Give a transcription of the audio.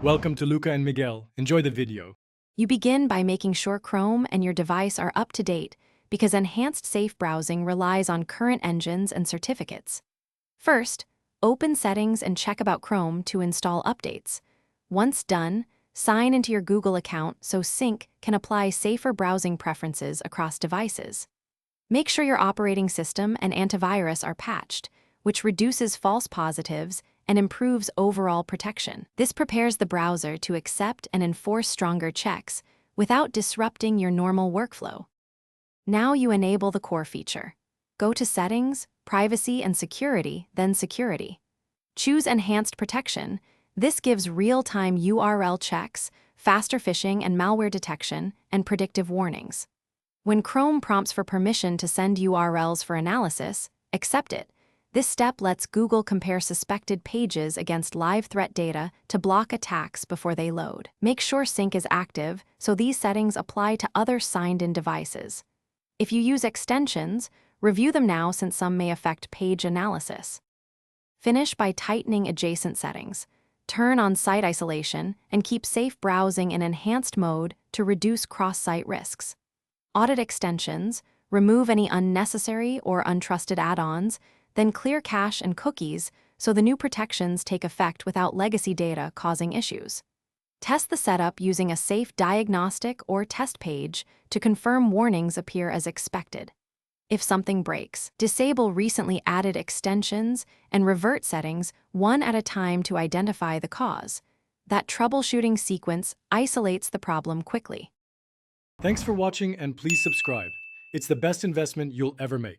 Welcome to Luca and Miguel. Enjoy the video. You begin by making sure Chrome and your device are up to date because enhanced safe browsing relies on current engines and certificates. First, open Settings and check about Chrome to install updates. Once done, sign into your Google account so Sync can apply safer browsing preferences across devices. Make sure your operating system and antivirus are patched, which reduces false positives and improves overall protection. This prepares the browser to accept and enforce stronger checks without disrupting your normal workflow. Now you enable the core feature. Go to Settings, Privacy and Security, then Security. Choose Enhanced Protection. This gives real-time URL checks, faster phishing and malware detection, and predictive warnings. When Chrome prompts for permission to send URLs for analysis, accept it. This step lets Google compare suspected pages against live threat data to block attacks before they load. Make sure Sync is active so these settings apply to other signed-in devices. If you use extensions, review them now since some may affect page analysis. Finish by tightening adjacent settings. Turn on site isolation and keep safe browsing in enhanced mode to reduce cross-site risks. Audit extensions, remove any unnecessary or untrusted add-ons, then clear cache and cookies so the new protections take effect without legacy data causing issues. Test the setup using a safe diagnostic or test page to confirm warnings appear as expected. If something breaks, disable recently added extensions and revert settings one at a time to identify the cause. That troubleshooting sequence isolates the problem quickly. Thanks for watching and please subscribe. It's the best investment you'll ever make.